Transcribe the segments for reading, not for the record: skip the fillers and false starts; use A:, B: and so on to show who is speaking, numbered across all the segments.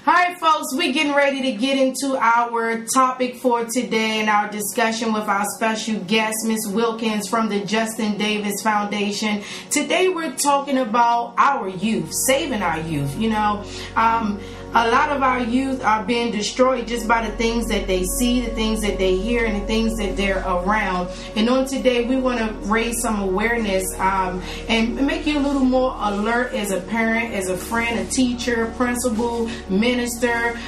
A: All right, folks, we're getting ready to get into our topic for today and our discussion with our special guest, Miss Wilkins from the Justin Davis Foundation. Today, we're talking about our youth, saving our youth. You know, a lot of our youth are being destroyed just by the things that they see, the things that they hear, and the things that they're around. And on today, we want to raise some awareness and make you a little more alert as a parent, as a friend, a teacher, principal, minister,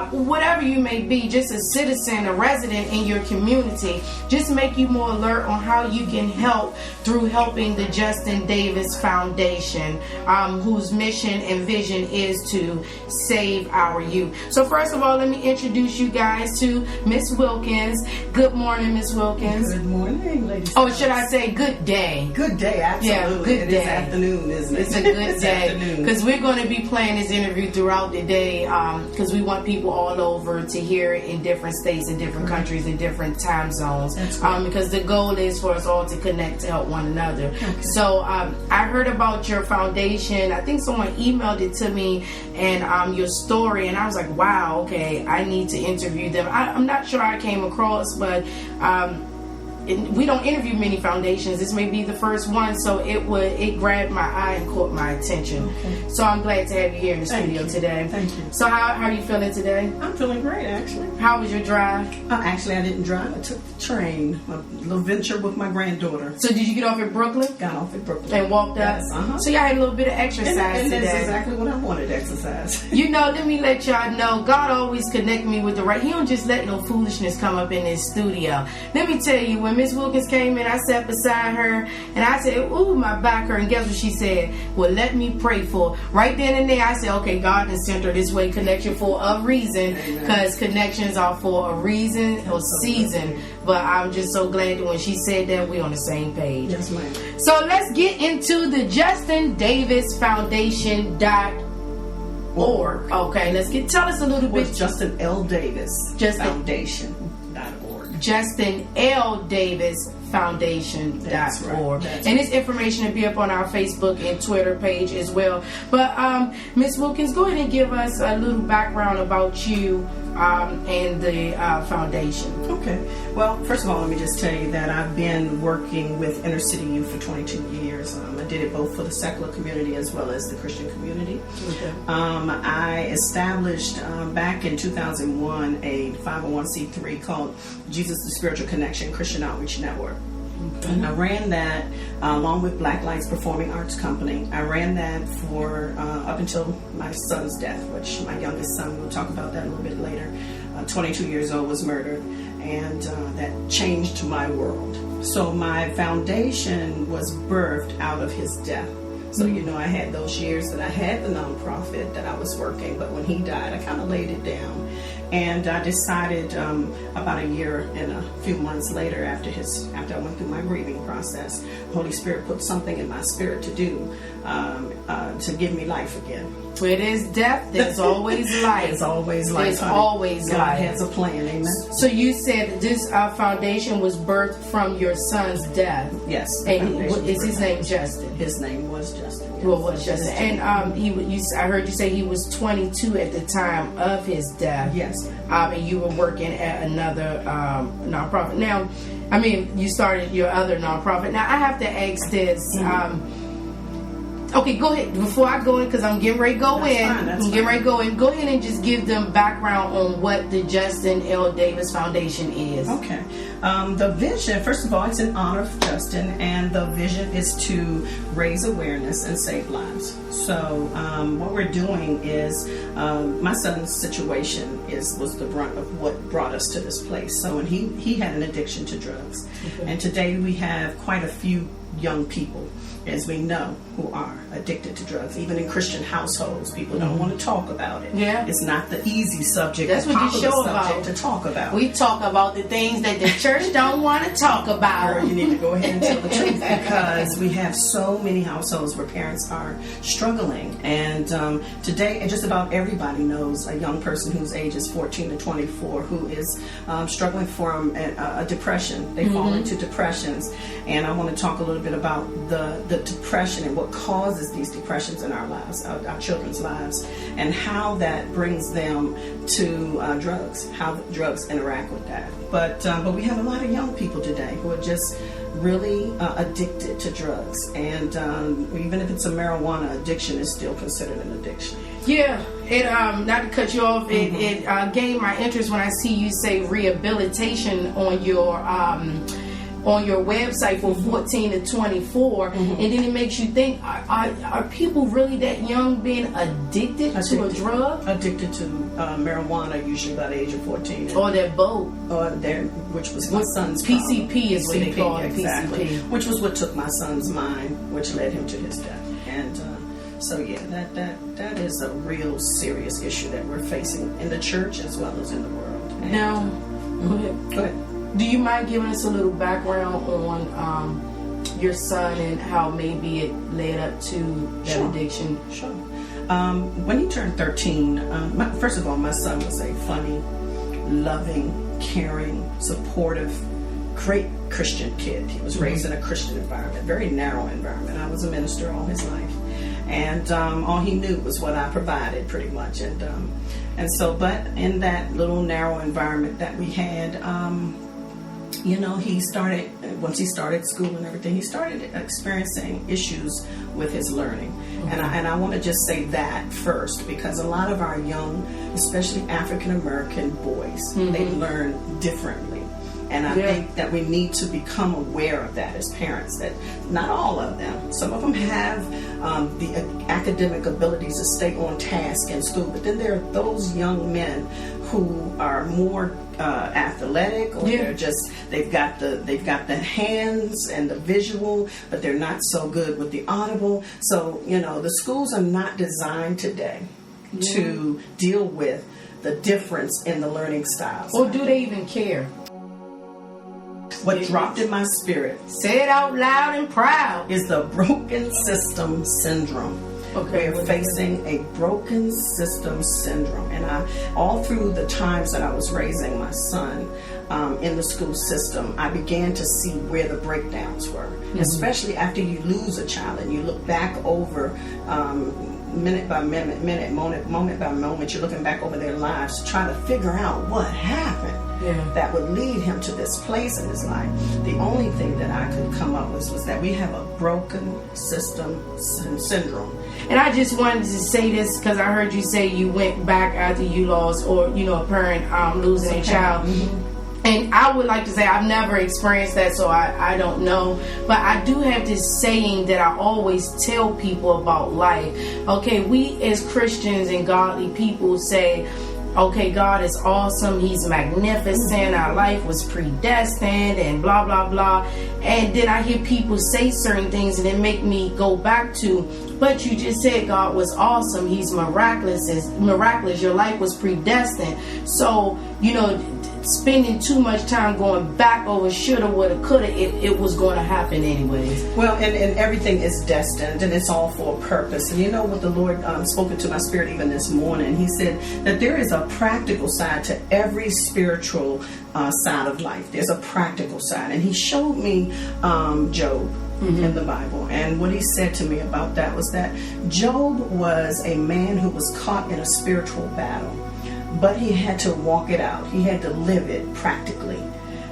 A: whatever you may be, just a citizen, a resident in your community. Just make you more alert on how you can help through helping the Justin Davis Foundation, whose mission and vision is to save our youth. So first of all, let me introduce you guys to Miss Wilkins. Good morning, Miss Wilkins.
B: Good morning, ladies.
A: Oh, should I say good day?
B: Good day, absolutely.
A: Yeah, good day.
B: It is afternoon, isn't it?
A: It's a good day because we're going to be playing this interview throughout the day because we want people all over to hear it in different states, in different countries, in different time zones. Because the goal is for us all to connect to help one another. Okay. So I heard about your foundation. I think someone emailed it to me and your story, and I was like, wow, okay, I need to interview them. I'm not sure I came across, but we don't interview many foundations. This may be the first one, so it grabbed my eye and caught my attention. Okay. So I'm glad to have you here in the studio today.
B: Thank you.
A: So how are you feeling today?
B: I'm feeling great, actually.
A: How was your drive?
B: Actually, I didn't drive. I took the train. A little venture with my granddaughter.
A: So did you get off at Brooklyn?
B: Got off at Brooklyn.
A: And walked up?
B: Yes,
A: So y'all had a little bit of exercise
B: and
A: today.
B: that's exactly what I wanted, exercise.
A: You know, let me let y'all know, God always connect me with the right. He don't just let no foolishness come up in this studio. Let me tell you, when Miss Wilkins came in, I sat beside her and I said, ooh, my back hurt. And guess what she said? Well, let me pray for her. Right then and there, I said, okay, God has sent her this way connection for a reason, because connections are for a reason or season. But I'm just so glad that when she said that, we're on the same page.
B: Yes, ma'am.
A: So let's get into the Justin Davis Foundation.org. Okay, tell us a little bit.
B: Justin L. Davis Foundation.org.
A: Justin L. Davis Foundation.org.
B: That's right.
A: And this information will be up on our Facebook and Twitter page as well. But Ms. Wilkins, go ahead and give us a little background about you and the foundation.
B: Okay. Well, first of all, let me just tell you that I've been working with inner city youth for 22 years. I did it both for the secular community as well as the Christian community. Okay. I established back in 2001 a 501c3 called Jesus the Spiritual Connection Christian Outreach Network. And I ran that along with Black Lights Performing Arts Company. I ran that for up until my son's death, which my youngest son, we'll talk about that a little bit later, 22 years old, was murdered. And that changed my world. So my foundation was birthed out of his death. So, you know, I had those years that I had the nonprofit that I was working, but when he died, I kind of laid it down. And I decided about a year and a few months later, after I went through my grieving process, Holy Spirit put something in my spirit to do to give me life again.
A: Where there's death, there's always life.
B: There's always life.
A: There's always
B: God
A: life.
B: has a plan, amen.
A: So you said this foundation was birthed from your son's death.
B: Yes.
A: And is his name Justin?
B: His name was Justin. Yes.
A: Well, was Justin. And I heard you say he was 22 at the time of his death.
B: Yes.
A: And you were working at another nonprofit. Now, I mean, you started your other nonprofit. Now, I have to ask this. Okay, go ahead. Before I go in, because I'm getting ready to go in. I'm getting ready to go in. Go ahead and just give them background on what the Justin L. Davis Foundation is.
B: Okay. The vision, first of all, it's in honor of Justin, and the vision is to raise awareness and save lives. So what we're doing is, my son's situation was the brunt of what brought us to this place. So, and he had an addiction to drugs. Okay. And today we have quite a few young people, as we know, who are addicted to drugs. Even in Christian households, people don't want to talk about it. Yeah, it's not the easy subject.
A: That's what you show about
B: to talk about.
A: We talk about the things that the church don't want to talk about.
B: Girl, you need to go ahead and tell the truth, because we have so many households where parents are struggling. And today, just about everybody knows a young person whose age is 14 to 24 who is struggling from a depression. They fall into depressions. And I want to talk a little bit bit about the depression and what causes these depressions in our lives, our children's lives, and how that brings them to drugs, how drugs interact with that. But we have a lot of young people today who are just really addicted to drugs, and even if it's a marijuana addiction, it's still considered an addiction.
A: Yeah, it not to cut you off, it gained my interest when I see you say rehabilitation on your website for 14 to 24, and then it makes you think: are people really that young being addicted to a drug?
B: Addicted to marijuana, usually by the age of 14.
A: Or that boat.
B: Which was my son's
A: PCP
B: problem.
A: is what they call it.
B: Exactly.
A: PCP.
B: Which was what took my son's mind, which led him to his death. And so yeah, that is a real serious issue that we're facing in the church as well as in the world. And,
A: Now,
B: go ahead.
A: Do you mind giving us a little background on your son and how maybe it led up to that addiction?
B: Sure. When he turned 13, first of all, my son was a funny, loving, caring, supportive, great Christian kid. He was raised in a Christian environment, very narrow environment. I was a minister all his life, and all he knew was what I provided, pretty much. And so, but in that little narrow environment that we had, he started, once he started school and everything, he started experiencing issues with his learning. And I want to just say that first, because a lot of our young, especially African American boys, they learn differently. And I think that we need to become aware of that as parents, that not all of them, some of them have the academic abilities to stay on task in school, but then there are those young men who are more athletic, or they've got the hands and the visual, but they're not so good with the audible. So the schools are not designed today to deal with the difference in the learning styles.
A: Or do they even care?
B: What dropped in my spirit,
A: say it out loud and proud,
B: is the broken system syndrome.
A: Okay,
B: we're facing a broken system syndrome, and all through the times that I was raising my son in the school system, I began to see where the breakdowns were, especially after you lose a child and you look back over minute by minute, moment by moment, you're looking back over their lives to try to figure out what happened that would lead him to this place in his life. The only thing that I could come up with was that we have a broken system syndrome.
A: And I just wanted to say this because I heard you say you went back after you lost, or a parent losing a child. And I would like to say I've never experienced that, so I don't know. But I do have this saying that I always tell people about life. Okay, we as Christians and godly people say, okay, God is awesome, He's magnificent, our life was predestined, and blah, blah, blah. And then I hear people say certain things and it make me go back to, but you just said God was awesome, He's miraculous, your life was predestined. So, spending too much time going back over shoulda, woulda, coulda, it was going to happen anyways.
B: Well, and everything is destined, and it's all for a purpose. And you know what the Lord spoke into my spirit even this morning? He said that there is a practical side to every spiritual side of life. There's a practical side. And He showed me Job in the Bible. And what He said to me about that was that Job was a man who was caught in a spiritual battle. But he had to walk it out. He had to live it practically.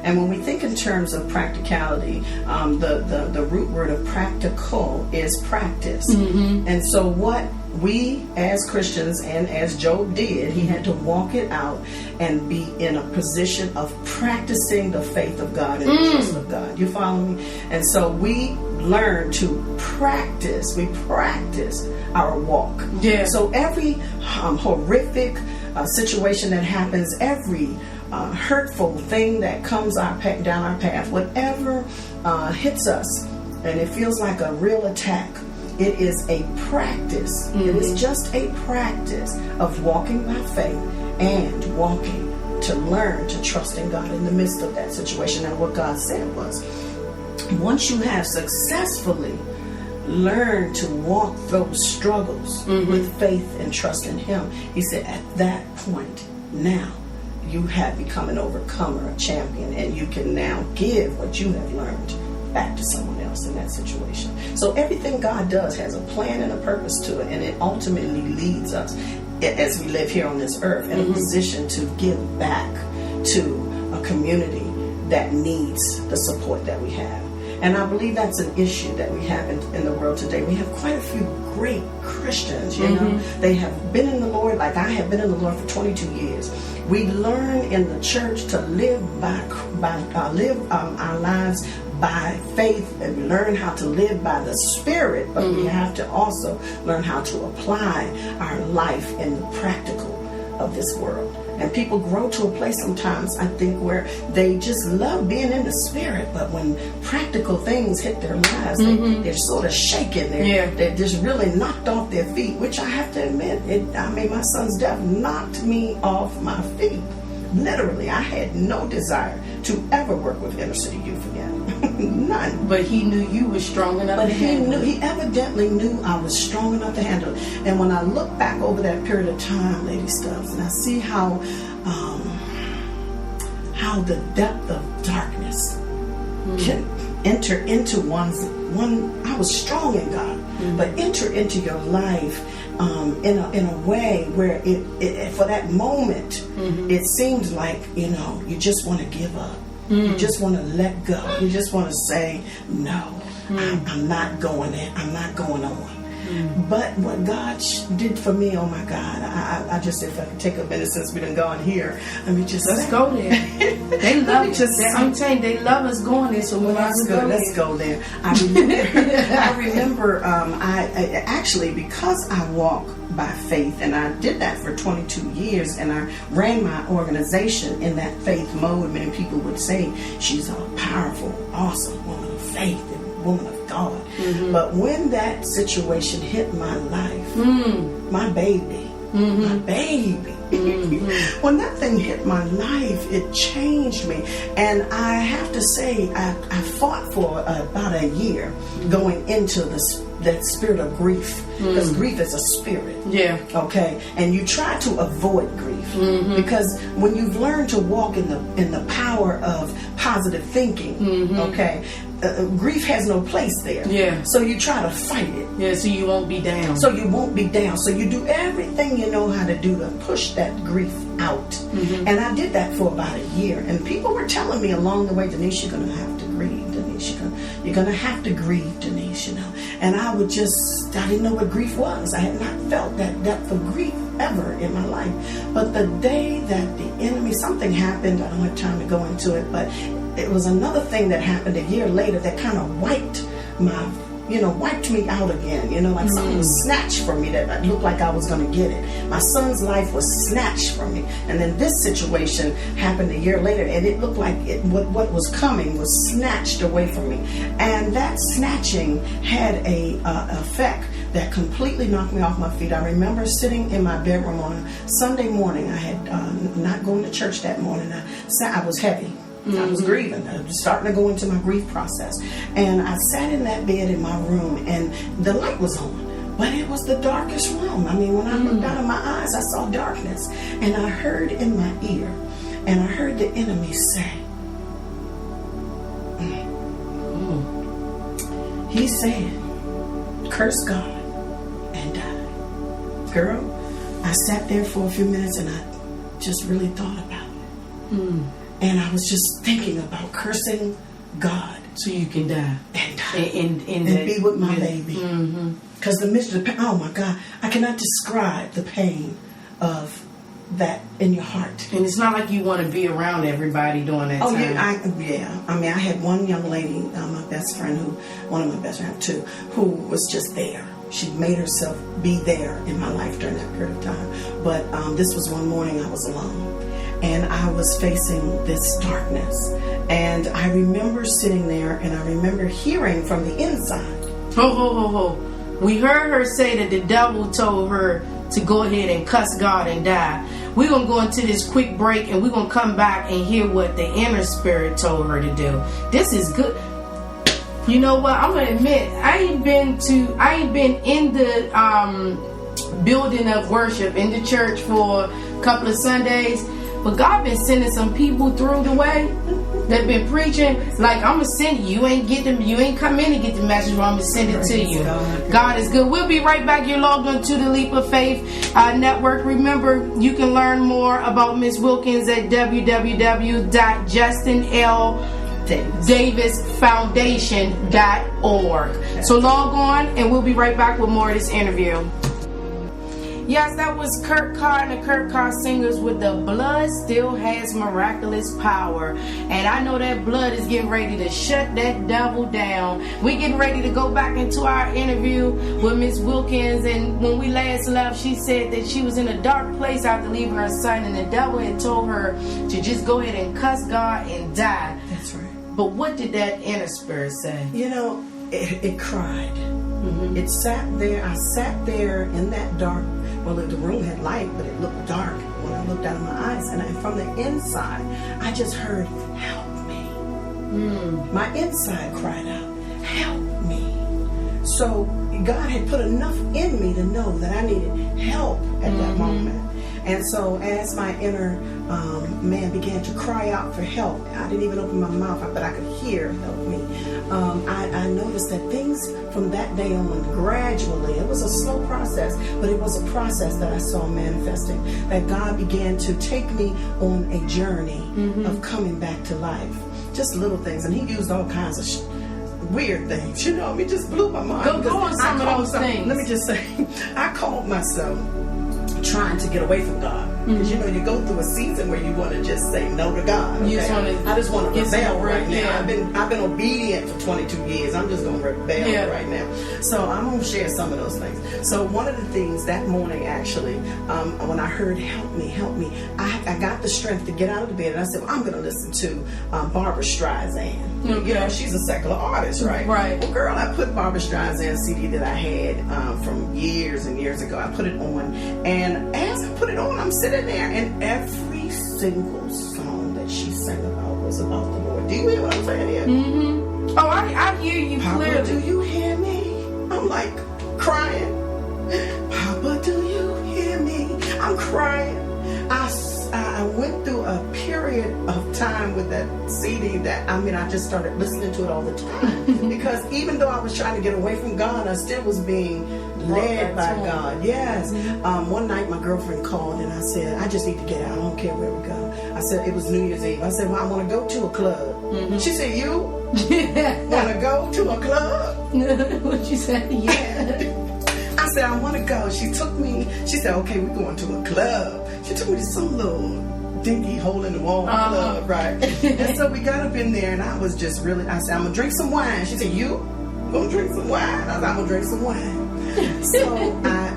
B: And when we think in terms of practicality, the root word of practical is practice. And so what we as Christians and as Job did, he had to walk it out and be in a position of practicing the faith of God and the trust of God. You follow me? And so we learn to practice. We practice our walk.
A: Yeah.
B: So every horrific situation that happens, every hurtful thing that comes down our path, whatever hits us, and it feels like a real attack, it is a practice. It is just a practice of walking by faith and walking to learn to trust in God in the midst of that situation. And what God said was, once you have successfully learned to walk those struggles with faith and trust in Him, He said, at that point, now you have become an overcomer, a champion, and you can now give what you have learned back to someone else in that situation. So everything God does has a plan and a purpose to it, and it ultimately leads us, as we live here on this earth, in a position to give back to a community that needs the support that we have. And I believe that's an issue that we have in the world today. We have quite a few great Christians, you know. They have been in the Lord, like I have been in the Lord for 22 years. We learn in the church to live live our lives by faith, and we learn how to live by the Spirit, but we have to also learn how to apply our life in the practical of this world. And people grow to a place sometimes, I think, where they just love being in the Spirit, but when practical things hit their lives, they're sort of shaken. They're just really knocked off their feet, which I have to admit, my son's death knocked me off my feet. Literally, I had no desire to ever work with inner city youth again. None.
A: But he knew you were strong enough to handle it.
B: He evidently knew I was strong enough to handle it. And when I look back over that period of time, Lady Stubbs, and I see how the depth of darkness can enter into I was strong in God, but enter into your life in a way where it for that moment it seems like, you just want to give up. You just want to let go. You just want to say, no, I'm not going in. I'm not going on. But what God did for me, oh my God, I just, if I could take a minute since we done gone here,
A: let's go there. They love us. I'm saying they love us going there, so
B: let's go there. I remember, I actually, because I walk by faith, and I did that for 22 years, and I ran my organization in that faith mode. Many people would say she's a powerful, awesome woman of faith, and woman of God. But when that situation hit my life, my baby, when that thing hit my life, it changed me. And I have to say, I fought for about a year going into that spirit of grief, because grief is a spirit. Okay, and you try to avoid grief, because when you've learned to walk in the power of positive thinking, okay, grief has no place there. So you try to fight it.
A: So you won't be down.
B: So you do everything you know how to do to push that grief out. And I did that for about a year. And people were telling me along the way, Denise, you're going to have to grieve, Denise. You're going to have to grieve, Denise, And I didn't know what grief was. I had not felt that depth of grief ever in my life. But the day that the enemy, something happened, I don't have time to go into it, but it was another thing that happened a year later that kind of wiped me out again. Like something was snatched from me that looked like I was going to get it. My son's life was snatched from me. And then this situation happened a year later, and it looked like what was coming was snatched away from me. And that snatching had a effect that completely knocked me off my feet. I remember sitting in my bedroom on a Sunday morning. I had not going to church that morning. I was heavy. I was grieving. I was starting to go into my grief process. And I sat in that bed in my room, and the light was on, but it was the darkest room. When I looked out of my eyes, I saw darkness. And I heard in my ear, and I heard the enemy say, he said, curse God and die. Girl, I sat there for a few minutes, and I just really thought about it. And I was just thinking about cursing God.
A: So you can die.
B: And die.
A: And
B: be with my baby. Because the mystery, oh my God, I cannot describe the pain of that in your heart.
A: And it's not like you want to be around everybody during that time.
B: I had one young lady, my best friend, one of my best friends too, who was just there. She made herself be there in my life during that period of time. But this was one morning I was alone. And I was facing this darkness. And I remember sitting there, and I remember hearing from the inside.
A: We heard her say that the devil told her to go ahead and cuss God and die. We're going to go into this quick break, and we're going to come back and hear what the inner spirit told her to do. This is good. You know what? I'm going to admit, I ain't been in the building of worship in the church for a couple of Sundays. But God been sending some people through the way. that been preaching, like, I'm gonna send you. You ain't come in to get the message, but I'm gonna send it to you. God is good. We'll be right back. You're logged on to the Leap of Faith Network. Remember, you can learn more about Miss Wilkins at www.justinldavisfoundation.org. So log on, and we'll be right back with more of this interview. Yes, that was Kurt Carr and the Kurt Carr Singers with The Blood Still Has Miraculous Power. And I know that blood is getting ready to shut that devil down. We're getting ready to go back into our interview with Miss Wilkins. And when we last left, she said that she was in a dark place after leaving her son, and the devil had told her to just go ahead and cuss God and die.
B: That's right.
A: But what did that inner spirit say?
B: You know, it cried. It sat there. I sat there in that dark. Well, the room had light, but it looked dark when I looked out of my eyes. And from the inside, I just heard, "Help me." My inside cried out, "Help me." So God had put enough in me to know that I needed help at that moment. And so as my inner man began to cry out for help, I didn't even open my mouth, but I could hear, "Help me." I noticed that things from that day on, gradually, it was a slow process, but it was a process that I saw manifesting, that God began to take me on a journey of coming back to life. Just little things, and He used all kinds of weird things, you know. It just blew my mind.
A: Go on some of those things.
B: Let me just say, I called myself trying to get away from God, because you know, you go through a season where you want to just say no to God. Okay? I just want to rebel right now. I've been obedient for 22 years. I'm just going to rebel right now. So I'm going to share some of those things. So one of the things that morning, actually, when I heard "Help me, help me," I got the strength to get out of the bed, and I said, well, I'm going to listen to Barbara Streisand. You know, she's a secular artist, right?
A: Right.
B: Well, girl, I put Barbara Streisand's CD that I had from years and years ago. I put it on, and as I put it on, I'm sitting there, and every single song that she sang about was about the Lord. Do you hear what I'm saying here?
A: Oh, I hear you clearly.
B: Papa, do you hear me? I'm like crying. Papa, do you hear me? I'm crying. I went through a period of time with that CD that, I just started listening to it all the time. Because even though I was trying to get away from God, I still was being led by God. Yes. One night my girlfriend called, and I said, I just need to get out. I don't care where we go. I said, it was New Year's Eve. I said, well, I want to go to a club. She said, you want to go to a club?
A: What you said? Yeah.
B: I said, I want to go. She took me. She said, okay, we're going to a club. She took me to some little dinky hole in the wall club, right? And so we got up in there, and I was just really, I said, I'm going to drink some wine. She said, you going to drink some wine? I said, I'm going to drink some wine. So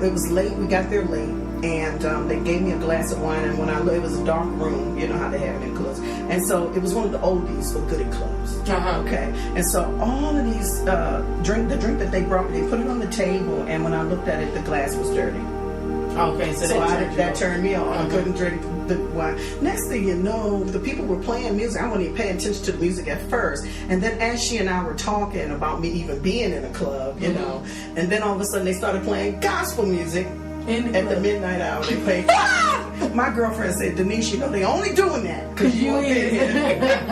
B: it was late. We got there late, and they gave me a glass of wine. And when it was a dark room, you know how they have it in clubs. And so it was one of the oldies but goodie clubs. Okay. And so all of these the drink that they brought me, they put it on the table, and when I looked at it, the glass was dirty.
A: Okay, so
B: that turned me off. I couldn't drink the wine. Next thing you know, the people were playing music. I wasn't even paying attention to the music at first. And then as she and I were talking about me even being in a club, you know, and then all of a sudden they started playing gospel music at the midnight hour. They played. My girlfriend said, Denise, you know they only doing that because you up in here.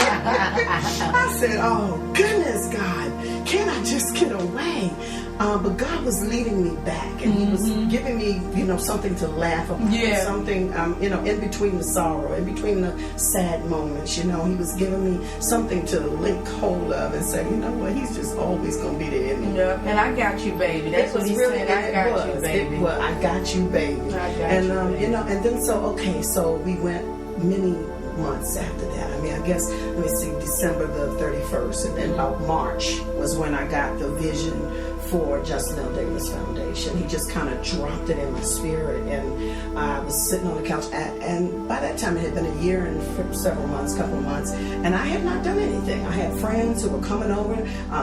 B: I said, oh goodness, God, can't I just get away? But God was leading me back, and He was giving me, something to laugh about, something, in between the sorrow, in between the sad moments, He was giving me something to link hold of and say, you know what, He's just always going to be there in me.
A: Yeah, and I got you, baby. That's what He said. I got you, baby.
B: Well, I got you, baby.
A: I got
B: and,
A: you, baby.
B: And then so we went many months after that. I guess, let me see, December the 31st, and then about March was when I got the vision for Justin L. Davis Foundation. He just kind of dropped it in my spirit, and I was sitting on the couch, and by that time it had been a year and couple of months, and I had not done anything. I had friends who were coming over,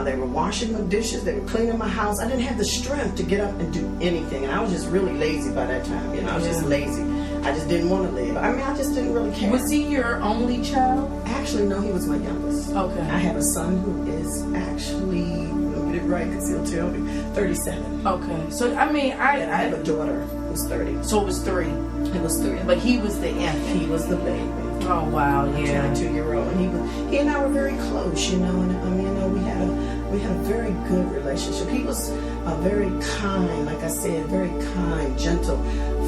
B: they were washing my dishes, they were cleaning my house. I didn't have the strength to get up and do anything, and I was just really lazy by that time. I was just lazy. I just didn't want to live. I just didn't really care.
A: Was he your only child?
B: Actually, no, he was my youngest.
A: Okay.
B: I have a son who is actually, let me get it right because he'll tell me, 37.
A: Okay. So, I
B: have a daughter who's 30.
A: So it was 3.
B: It was 3 of them.
A: But he was the infant.
B: He was the baby.
A: Oh wow, yeah.
B: 22-year-old, and he and I were very close, you know. And I mean, you know, we had a very good relationship. He was very kind, like I said, very kind, gentle,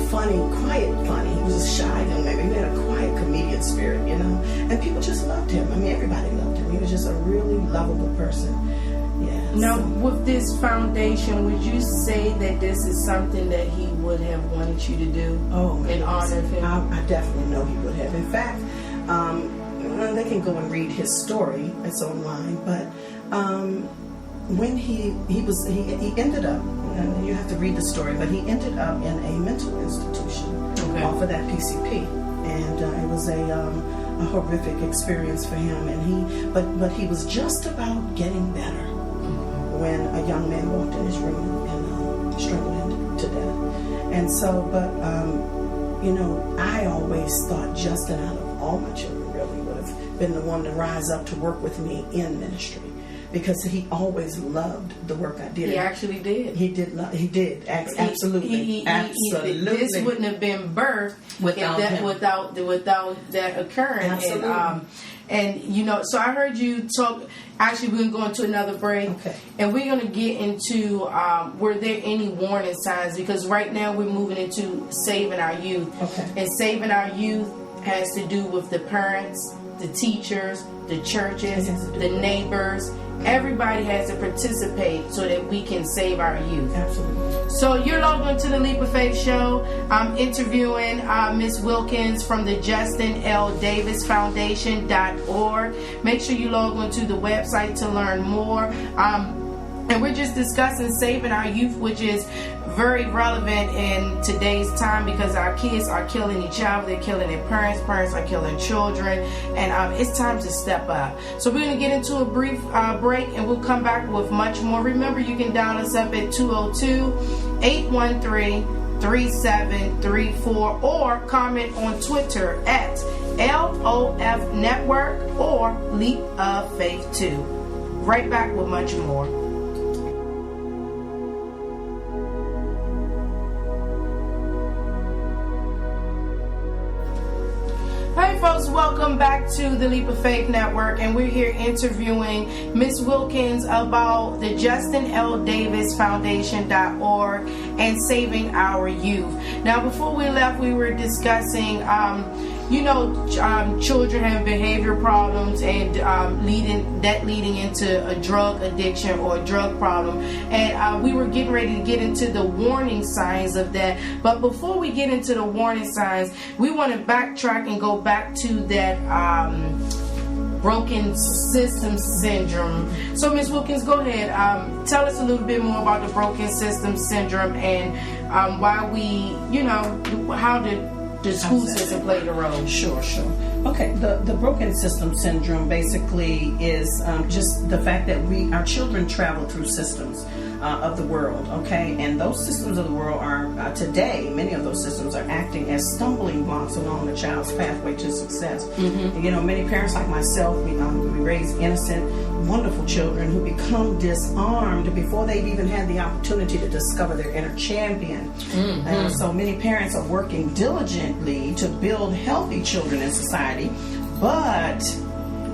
B: funny, quiet, funny. He was a shy young man. He had a quiet comedian spirit, you know. And people just loved him. I mean, everybody loved him. He was just a really lovable person. Yeah.
A: Now,
B: so.
A: with this foundation, would you say that this is something that he would have wanted you to do in honor of him?
B: I definitely know he would have. In fact, they can go and read his story. It's online. But when he ended up, and you have to read the story, but he ended up in a mental institution off of that PCP, and it was a horrific experience for him. And but he was just about getting better when a young man walked in his room and strangled him to death. And so, but you know, I always thought Justin, out of all my children, really would have been the one to rise up to work with me in ministry, because he always loved the work I did.
A: He actually did.
B: He did. Absolutely. Absolutely.
A: This wouldn't have been birthed without that occurring.
B: Absolutely.
A: And you know, so I heard you talk. Actually, we're going to go into another break, and we're going to get into were there any warning signs? Because right now we're moving into saving our youth, and saving our youth has to do with the parents, the teachers, the churches, the neighbors. Everybody has to participate so that we can save our youth.
B: Absolutely.
A: So you're logged on to the Leap of Faith show. I'm interviewing Miss Wilkins from the Justin L. Davis Foundation.org. Make sure you log on to the website to learn more. And we're just discussing saving our youth, which is very relevant in today's time, because our kids are killing each other, they're killing their parents, parents are killing children, and it's time to step up. So we're going to get into a brief break, and we'll come back with much more. Remember, you can dial us up at 202-813-3734 or comment on Twitter at LOF Network or Leap of Faith 2. Right back with much more. Hey folks, welcome back to the Leap of Faith Network, and we're here interviewing Miss Wilkins about the Justin L. Davis Foundation.org and saving our youth. Now, before we left, we were discussing children have behavior problems and leading into a drug addiction or a drug problem, and we were getting ready to get into the warning signs of that. But before we get into the warning signs, we want to backtrack and go back to that broken system syndrome. So Ms. Wilkins, go ahead, tell us a little bit more about the broken system syndrome and why how the school system played a role.
B: Sure. Okay, the broken system syndrome basically is just the fact that our children travel through systems of the world, okay? And those systems of the world are, today, many of those systems are acting as stumbling blocks along the child's pathway to success. Mm-hmm. You know, many parents like myself, we raise innocent, wonderful children who become disarmed before they've even had the opportunity to discover their inner champion. Mm-hmm. So many parents are working diligently to build healthy children in society, but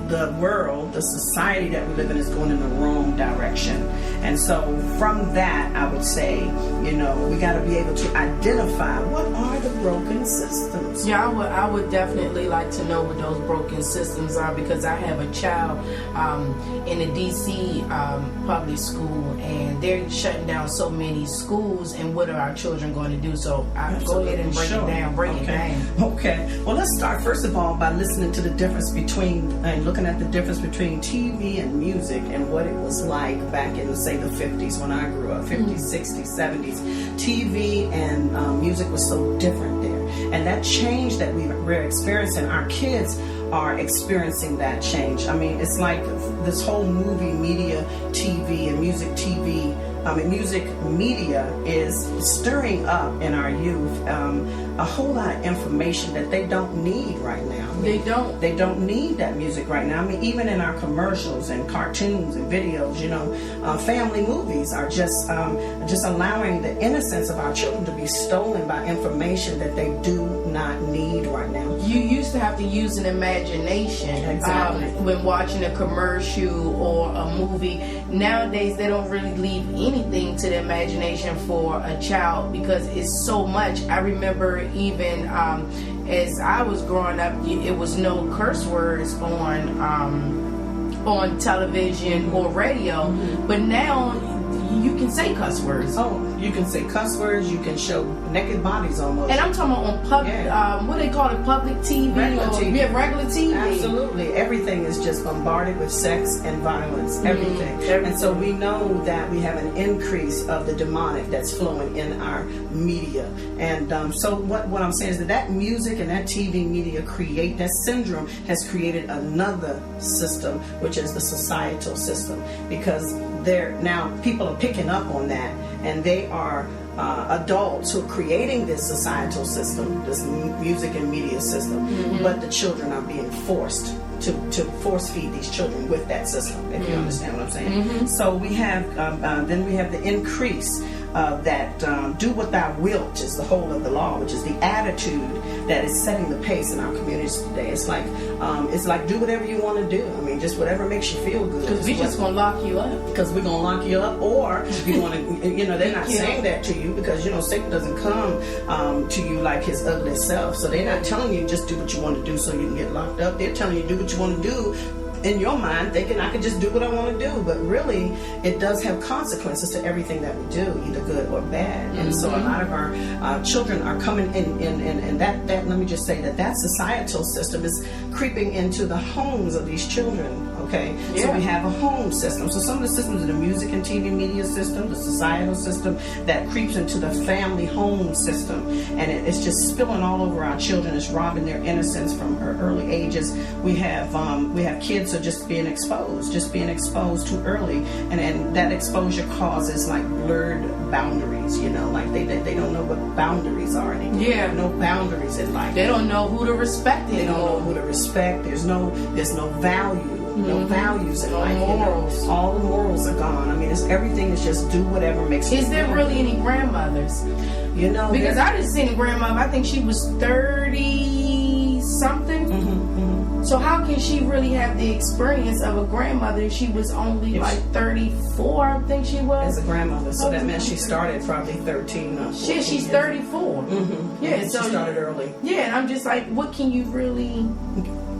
B: the world, the society that we live in is going in the wrong direction. And so from that, I would say, we got to be able to identify what are the broken systems.
A: Yeah, I would definitely like to know what those broken systems are, because I have a child in a DC public school, and they're shutting down so many schools, and what are our children going to do? So go ahead and break it down.
B: Okay. Well, let's start first of all by listening to the difference between looking at the difference between TV and music and what it was like back in, say, the 50s when I grew up, 50s, 60s, 70s. TV and music was so different there. And that change that we're experiencing, our kids are experiencing that change. I mean, it's like this whole movie media, TV and music TV, music media is stirring up in our youth a whole lot of information that they don't need right now.
A: They
B: don't need that music right now. I mean, even in our commercials and cartoons and videos, family movies are just allowing the innocence of our children to be stolen by information that they do
A: have to use an imagination.
B: Exactly.
A: When watching a commercial or a movie. Nowadays, they don't really leave anything to the imagination for a child because it's so much. I remember even as I was growing up, it was no curse words on television or radio, but now you can say cuss words.
B: Oh, you can say cuss words. You can show naked bodies almost.
A: And I'm talking about on public, what they call it, public TV,
B: Regular TV.
A: Yeah, regular TV.
B: Absolutely. Everything is just bombarded with sex and violence. Everything. And so we know that we have an increase of the demonic that's flowing in our media. And so what I'm saying is that music and that TV media that syndrome has created another system, which is the societal system, because now people are picking up on that, and they are adults who are creating this societal system, this music and media system, but the children are being forced to force feed these children with that system, if you understand what I'm saying. So we have then we have the increase of that do what thou wilt is the whole of the law, which is the attitude that is setting the pace in our communities today. It's like do whatever you want to do. I mean, just whatever makes you feel good.
A: Because we're just gonna lock you up.
B: Because we're gonna lock you up, or you want to, they're not saying that to you because Satan doesn't come to you like his ugly self. So they're not telling you just do what you want to do so you can get locked up. They're telling you do what you want to do in your mind, thinking I could just do what I want to do, but really it does have consequences to everything that we do, either good or bad. And so a lot of our children are coming in, and that let me just say that societal system is creeping into the homes of these children. Okay, so we have a home system. So some of the systems are the music and TV media system, the societal system that creeps into the family home system, and it's just spilling all over our children. It's robbing their innocence from early ages. We have kids who are just being exposed too early, and that exposure causes like blurred boundaries. Like they don't know what boundaries are anymore.
A: Yeah,
B: no boundaries in life.
A: They don't know who to respect.
B: They don't know who to respect. There's no value. No values in life.
A: Morals.
B: All the morals are gone. I mean, everything is just do whatever makes you
A: feel. Is there really any grandmothers? Because I just seen a grandmother. I think she was 30 something. So how can she really have the experience of a grandmother if she was only like 34? I think she was
B: as a grandmother. So that meant she started probably 13 or 14.
A: She's 34. Yeah, so
B: she started early.
A: Yeah, and I'm just like, what can you really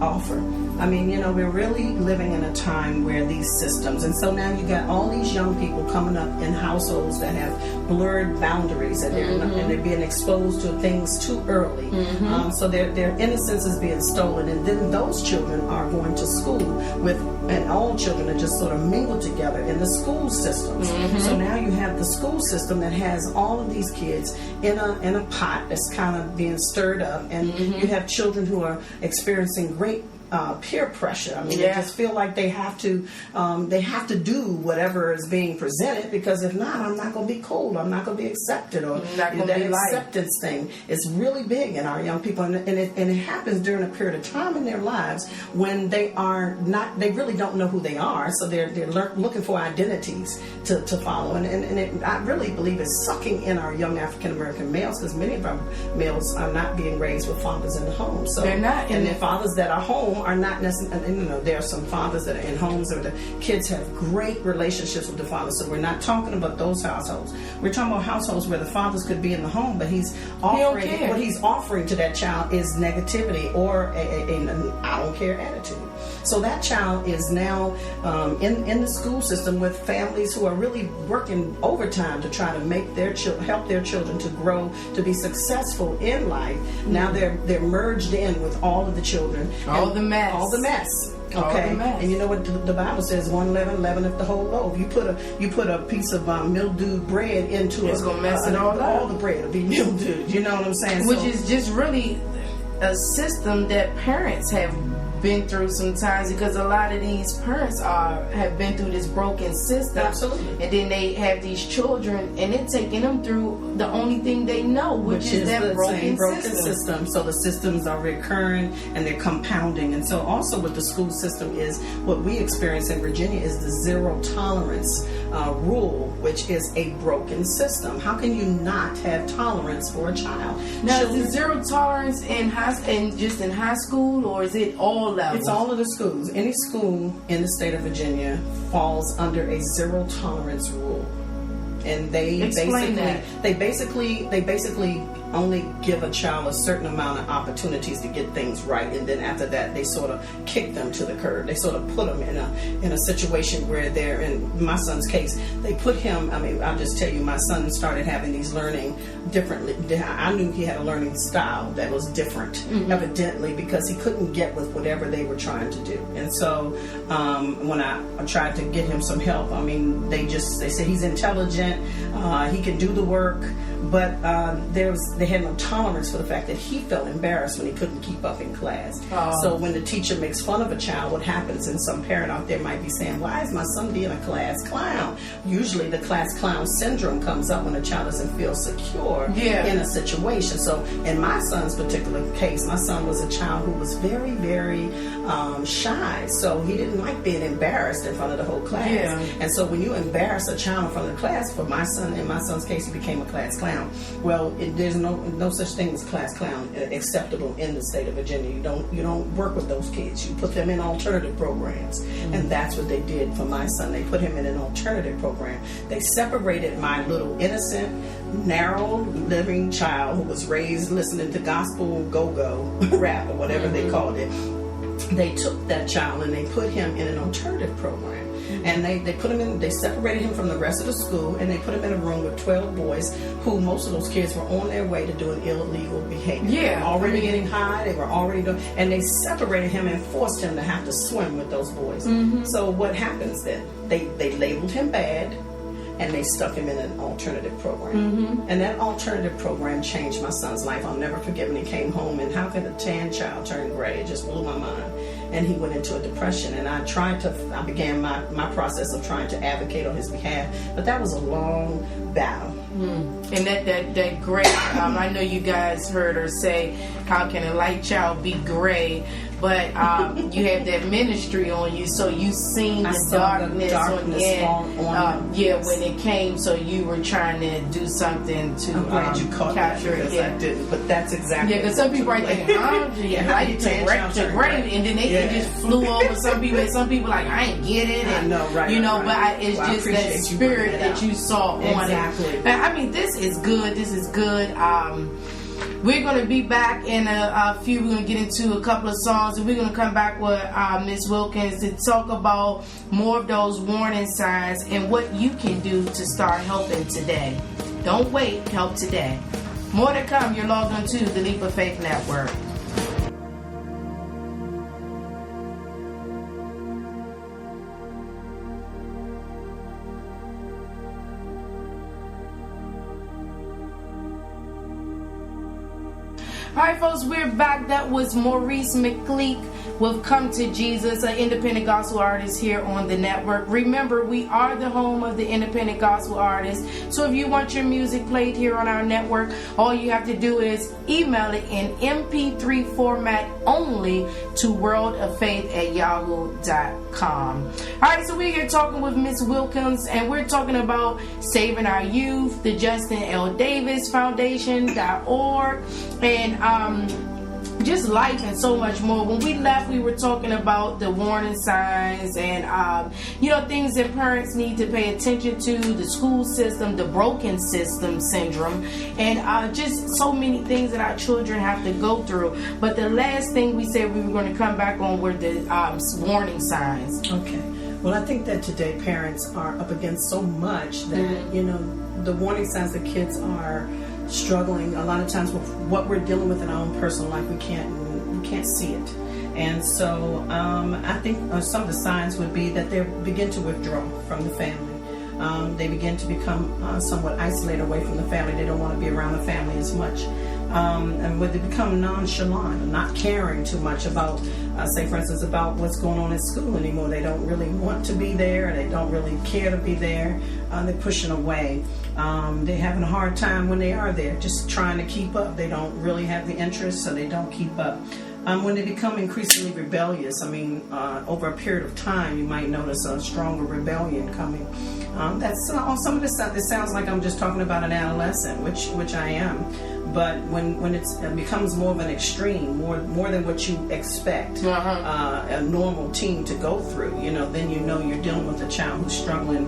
B: offer? I mean, we're really living in a time where these systems, and so now you got all these young people coming up in households that have blurred boundaries, and they're being exposed to things too early. So their innocence is being stolen, and then those children are going to school and all children are just sort of mingled together in the school systems. So now you have the school system that has all of these kids in a pot that's kind of being stirred up, and you have children who are experiencing great peer pressure. I mean, they just feel like they have to do whatever is being presented, because if not, I'm not going to be cool. I'm not going to be accepted, or that acceptance thing is really big in our young people, and it happens during a period of time in their lives when they really don't know who they are, so they're looking for identities to follow, and I really believe it's sucking in our young African American males, because many of our males are not being raised with fathers in the home. So
A: they're not,
B: and their fathers that are home are not necessarily, there are some fathers that are in homes where the kids have great relationships with the father. So we're not talking about those households. We're talking about households where the fathers could be in the home, but what he's offering to that child is negativity or an I don't care attitude. So that child is now in the school system with families who are really working overtime to try to make help their children to grow, to be successful in life. Now they're merged in with all of the children.
A: All the mess.
B: Okay, and you know what the Bible says? One leaven leaveneth the whole loaf. You put a piece of mildewed bread into
A: it's gonna mess it all up.
B: All the bread will be mildewed. You know what I'm saying?
A: Which is just really a system that parents have been through sometimes, because a lot of these parents have been through this broken system.
B: Absolutely.
A: And then they have these children, and it's taking them through the only thing they know, which is that
B: the
A: broken
B: system. So the systems are recurring and they're compounding. And so also with the school system is what we experience in Virginia is the zero tolerance rule, which is a broken system. How can you not have tolerance for a child?
A: Now, is it zero tolerance in just in high school, or is it all levels?
B: It's all of the schools. Any school in the state of Virginia falls under a zero tolerance rule. And they basically only give a child a certain amount of opportunities to get things right, and then after that they sort of kick them to the curb. They sort of put them in a situation where they're, in my son's case, they put him, I mean, I'll just tell you, my son started having these learning differently. I knew he had a learning style that was different, evidently, because he couldn't get with whatever they were trying to do. And so when I tried to get him some help, I mean, they said he's intelligent, he can do the work, but they had no tolerance for the fact that he felt embarrassed when he couldn't keep up in class. So when the teacher makes fun of a child, what happens, and some parent out there might be saying, why is my son being a class clown? Usually the class clown syndrome comes up when a child doesn't feel secure in a situation. So in my son's particular case, my son was a child who was very, very shy. So he didn't like being embarrassed in front of the whole class. And so when you embarrass a child in front of the class, for my son, in my son's case, he became a class clown. Well, there's no such thing as class clown acceptable in the state of Virginia. You don't work with those kids. You put them in alternative programs, and that's what they did for my son. They put him in an alternative program. They separated my little innocent, narrow living child who was raised listening to gospel go-go rap or whatever they called it. They took that child and they put him in an alternative program. And they put him in, they separated him from the rest of the school, and they put him in a room with 12 boys who, most of those kids were on their way to doing illegal behavior. They were already getting high, they were already doing, and they separated him and forced him to have to swim with those boys. So what happens then? They labeled him bad, and they stuck him in an alternative program. And that alternative program changed my son's life. I'll never forget when he came home, and how can a tan child turn gray? It just blew my mind. And he went into a depression, and I began my process of trying to advocate on his behalf, but that was a long battle.
A: And that gray, I know you guys heard her say, how can a light child be gray? But you have that ministry on you, so you seen the darkness on when it came. So you were trying to do something to
B: I'm glad you caught
A: capture
B: that,
A: it.
B: I didn't, but that's exactly.
A: Because some people are thinking, light to gray, and then it just flew over some people. And some people like, I ain't get it. And,
B: I know, right?
A: But it's just that spirit that you saw on it. But I mean, this is good. This is good. We're going to be back in a few. We're going to get into a couple of songs, and we're going to come back with Ms. Wilkins to talk about more of those warning signs and what you can do to start helping today. Don't wait, help today. More to come. You're logged on to the Leap of Faith Network. All right, folks, we're back. That was Maurice McLeek with Come to Jesus, an independent gospel artist here on the network. Remember, we are the home of the independent gospel artists. So if you want your music played here on our network, all you have to do is email it in MP3 format only to worldoffaith@yahoo.com. All right, so we're here talking with Miss Wilkins, and we're talking about saving our youth, the Justin L. Davis Foundation.org, and just life and so much more. When we left, we were talking about the warning signs and things that parents need to pay attention to, the school system, the broken system syndrome, and just so many things that our children have to go through. But the last thing we said we were going to come back on were the warning signs.
B: Okay. Well, I think that today parents are up against so much that the warning signs that kids are struggling a lot of times with what we're dealing with in our own personal life. We can't see it, and so I think some of the signs would be that they begin to withdraw from the family. They begin to become somewhat isolated away from the family. They don't want to be around the family as much. and when they become nonchalant and not caring too much about, say for instance, about what's going on in school anymore. They don't really want to be there. They don't really care to be there. They're pushing away. They're having a hard time when they are there, just trying to keep up. They don't really have the interest, so they don't keep up. When they become increasingly rebellious, over a period of time, you might notice a stronger rebellion coming. That's some of this stuff. It sounds like I'm just talking about an adolescent, which I am. But when it becomes more of an extreme, more than what you expect a normal teen to go through, then you're dealing with a child who's struggling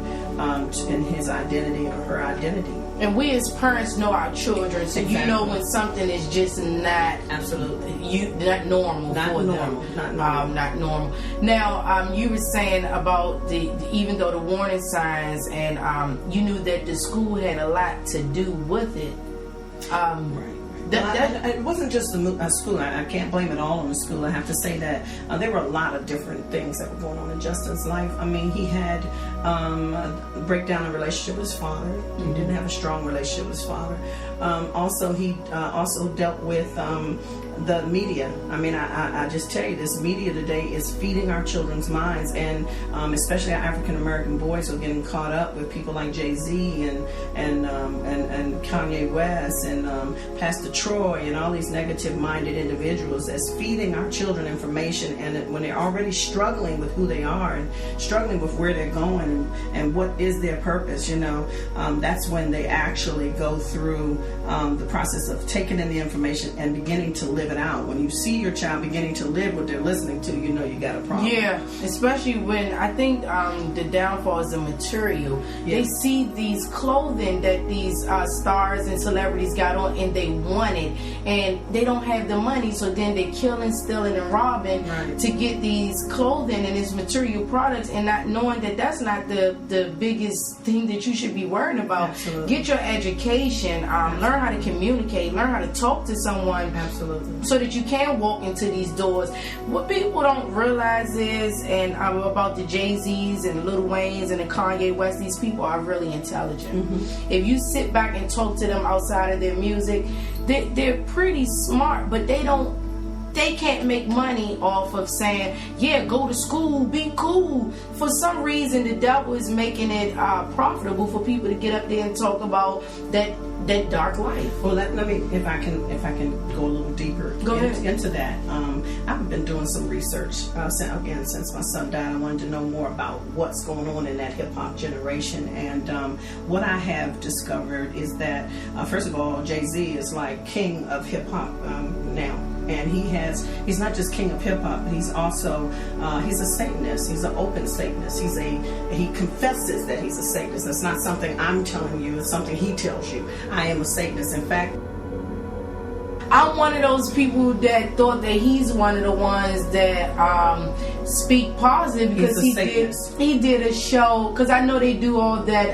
B: in his identity or her identity.
A: And we as parents know our children, so
B: Exactly.
A: you know when something is just not not normal for them. Not normal. Now, you were saying about even though the warning signs, and you knew that the school had a lot to do with it.
B: Right. It wasn't just the school. I can't blame it all on the school. I have to say that there were a lot of different things that were going on in Justin's life. He had a breakdown in relationship with his father. He didn't have a strong relationship with his father. Also, he also dealt with the media. I just tell you, this media today is feeding our children's minds, and especially our African American boys who are getting caught up with people like Jay-Z and Kanye West and Pastor Troy and all these negative-minded individuals that's feeding our children information, and when they're already struggling with who they are and struggling with where they're going and what is their purpose, that's when they actually go through the process of taking in the information and beginning to live it out. When you see your child beginning to live what they're listening to, you got a problem.
A: Yeah, especially when I think the downfall is the material.
B: Yeah.
A: They see these clothing that these stars and celebrities got on, and they want it, and they don't have the money, so then they're killing, stealing, and robbing to get these clothing and these material products, and not knowing that that's not the biggest thing that you should be worrying about.
B: Absolutely.
A: Get your education, learn how to communicate, learn how to talk to someone.
B: Absolutely.
A: So that you can walk into these doors. What people don't realize is, and about the Jay-Z's and the Lil Waynes and the Kanye West, these people are really intelligent. If you sit back and talk to them outside of their music, they're pretty smart, but they can't make money off of saying, yeah, go to school, be cool. For some reason, the devil is making it profitable for people to get up there and talk about that dark life.
B: Well, let me, if I can go a little deeper into that. I've been doing some research since my son died. I wanted to know more about what's going on in that hip hop generation, and what I have discovered is that first of all, Jay-Z is like king of hip hop now. And he's not just king of hip hop, but he's also he's a Satanist. He's an open Satanist. He confesses that he's a Satanist. It's not something I'm telling you, it's something he tells you. I am a Satanist. In fact,
A: I'm one of those people that thought that he's one of the ones that speak positive, because he did a show, because I know they do all that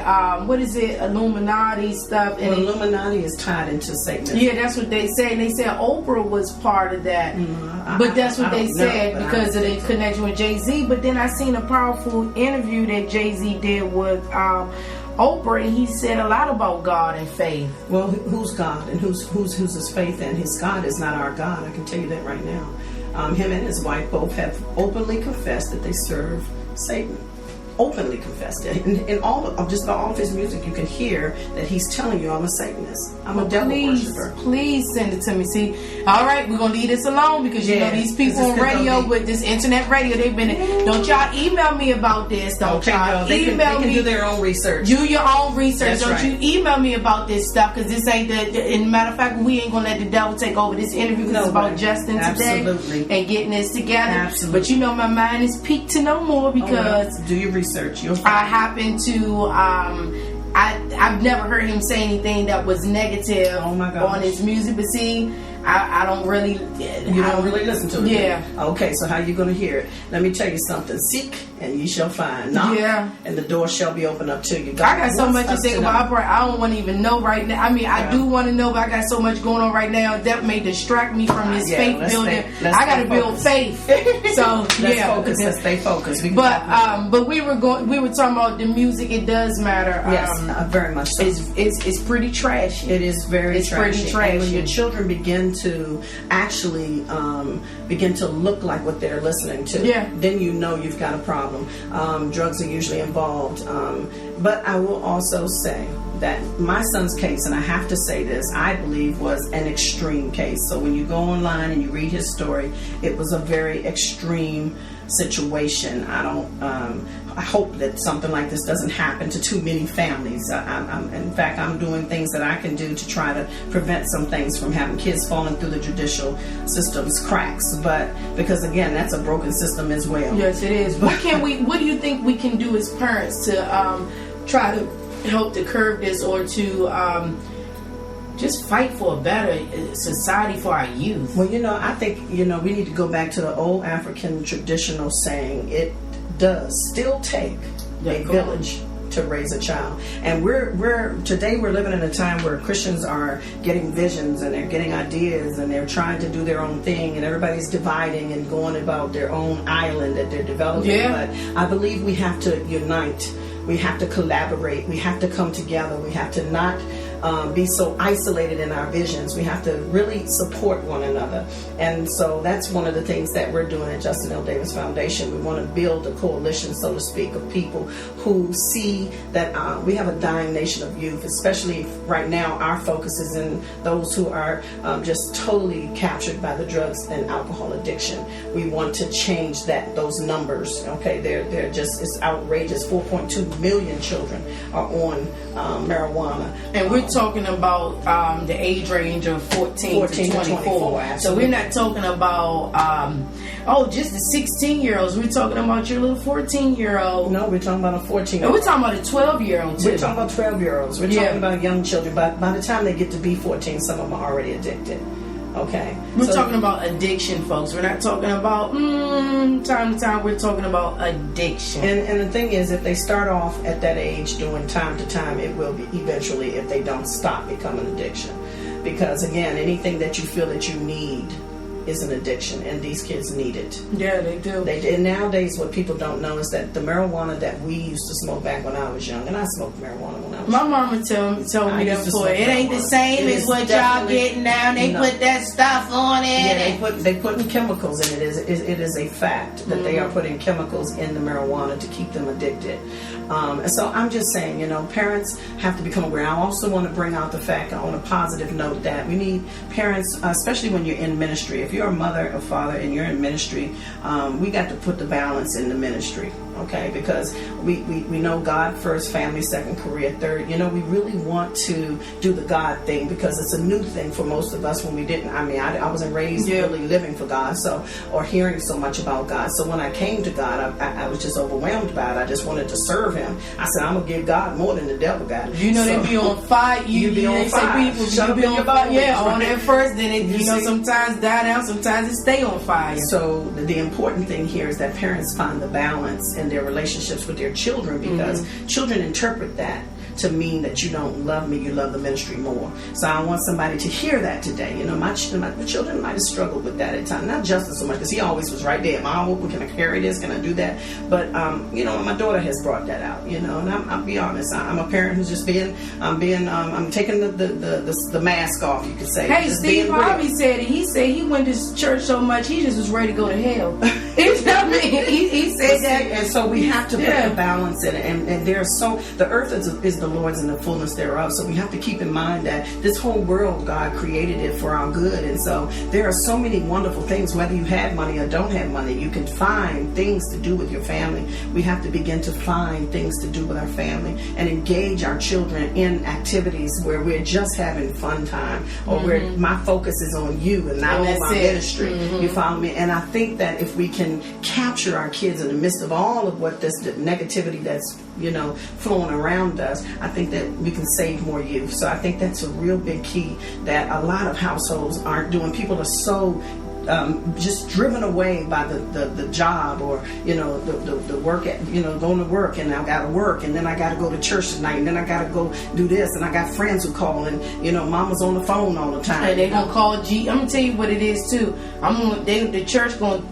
A: Illuminati stuff, and
B: Illuminati is tied into Satanism.
A: Yeah, that's what they say. And they said Oprah was part of that, but that's what they said because of the connection with Jay-Z. But then I seen a powerful interview that Jay-Z did with Oprah, and he said a lot about God and faith.
B: Well, who's God and who's his faith in? His God is not our God. I can tell you that right now. Him and his wife both have openly confessed that they serve Satan. Openly confessed it. In all of his music, you can hear that he's telling you, I'm a Satanist. I'm a devil worshiper.
A: Please send it to me. See, all right, we're gonna leave this alone, because you know these people on radio with this internet radio, they've been. Don't y'all email me about this. Don't y'all email me.
B: They can do their own research.
A: Do your own research.
B: That's
A: Don't you email me about this stuff, because this ain't the. In matter of fact, we ain't gonna let the devil take over this interview, because it's about Justin today and getting this together.
B: Absolutely.
A: But you know, my mind is peaked to no more, because
B: do your research.
A: I happen to I've never heard him say anything that was negative on his music, but see, I don't really.
B: You don't really listen to it.
A: Yeah.
B: Okay, so how you going to hear it? Let me tell you something. Seek and ye shall find. Knock and the door shall be opened up to you. God
A: I got so much to think about. I don't want to even know right now. I mean, I do want to know, but I got so much going on right now that may distract me from this faith building. I got to build faith. So
B: let's stay focused.
A: But we were talking about the music. It does matter.
B: Yes, very much so.
A: It's pretty trashy.
B: It is very trashy.
A: Pretty trashy.
B: And when your children begin to actually begin to look like what they're listening to, then you know you've got a problem. Drugs are usually involved. But I will also say that my son's case, and I have to say this, I believe was an extreme case. So when you go online and you read his story, it was a very extreme situation. I hope that something like this doesn't happen to too many families. In fact, I'm doing things that I can do to try to prevent some things from having kids falling through the judicial system's cracks. But because again, that's a broken system as well.
A: Yes, it is. What do you think we can do as parents to try to help to curb this, or to just fight for a better society for our youth?
B: Well, I think we need to go back to the old African traditional saying, it does still take a village to raise a child. And today we're living in a time where Christians are getting visions and they're getting ideas and they're trying to do their own thing, and everybody's dividing and going about their own island that they're developing. But I believe we have to unite. We have to collaborate. We have to come together. We have to not be so isolated in our visions. We have to really support one another. And so that's one of the things that we're doing at Justin L. Davis Foundation. We want to build a coalition, so to speak, of people who see that we have a dying nation of youth, especially right now. Our focus is in those who are just totally captured by the drugs and alcohol addiction. We want to change those numbers. Okay, they're just, it's outrageous. 4.2 million children are on marijuana.
A: And we're talking about the age range of 14 to 24. So we're not talking about just the 16-year-olds. We're talking about your little 14-year-old.
B: No, we're talking about a 14-year-old.
A: And we're talking about a 12-year-old too.
B: We're talking about 12-year-olds. We're talking about young children. But by the time they get to be 14, some of them are already addicted. Okay.
A: We're talking about addiction, folks. We're not talking about time to time. We're talking about addiction.
B: And the thing is, if they start off at that age doing time to time, it will be eventually, if they don't stop, become an addiction. Because again, anything that you feel that you need is an addiction, and these kids need it.
A: Yeah, they do.
B: And nowadays, what people don't know is that the marijuana that we used to smoke back when I was young, and I smoked marijuana when I was young.
A: My mama told me that before. It ain't the same as what y'all getting now. They put that stuff on it.
B: Yeah, they putting chemicals in it. It is a fact that they are putting chemicals in the marijuana to keep them addicted. And so I'm just saying, parents have to become aware. I also want to bring out the fact, on a positive note, that we need parents, especially when you're in ministry. If you're a mother or father and you're in ministry, we got to put the balance in the ministry. Okay, because we know God first, family second, career third. We really want to do the God thing, because it's a new thing for most of us when we didn't. I wasn't raised really living for God, or hearing so much about God. So when I came to God, I was just overwhelmed by it. I just wanted to serve Him. I said, I'm gonna give God more than the devil got.
A: They be on fire. You be on fire. People be on fire. Yeah, on that first, then it sometimes die down, sometimes it stay on fire.
B: So the important thing here is that parents find the balance in their relationships with their children, because children interpret that to mean that you don't love me, you love the ministry more. So I want somebody to hear that today. My children might have struggled with that at times. Not Justin so much, because he always was right there. Mom, can I carry this? Can I do that? But my daughter has brought that out. And I'll be honest. I'm a parent who's just I'm taking the mask off, you could say.
A: Hey, Steve Harvey said it. He said he went to church so much he just was ready to go to hell. He said that.
B: And so we have to put a balance in it. And the earth is the Lord's and the fullness thereof. So we have to keep in mind that this whole world, God created it for our good. And so there are so many wonderful things, whether you have money or don't have money, you can find things to do with your family. We have to begin to find things to do with our family and engage our children in activities where we're just having fun time, or where my focus is on you and not on my ministry. You follow me? And I think that if we can capture our kids in the midst of all of what the negativity that's flowing around us, I think that we can save more youth. So I think that's a real big key that a lot of households aren't doing. People are so just driven away by the job, or the work at, going to work, and I gotta work, and then I gotta go to church tonight, and then I gotta go do this, and I got friends who call, and mama's on the phone all the time.
A: And they gonna call I'm gonna tell you what it is too. The church gonna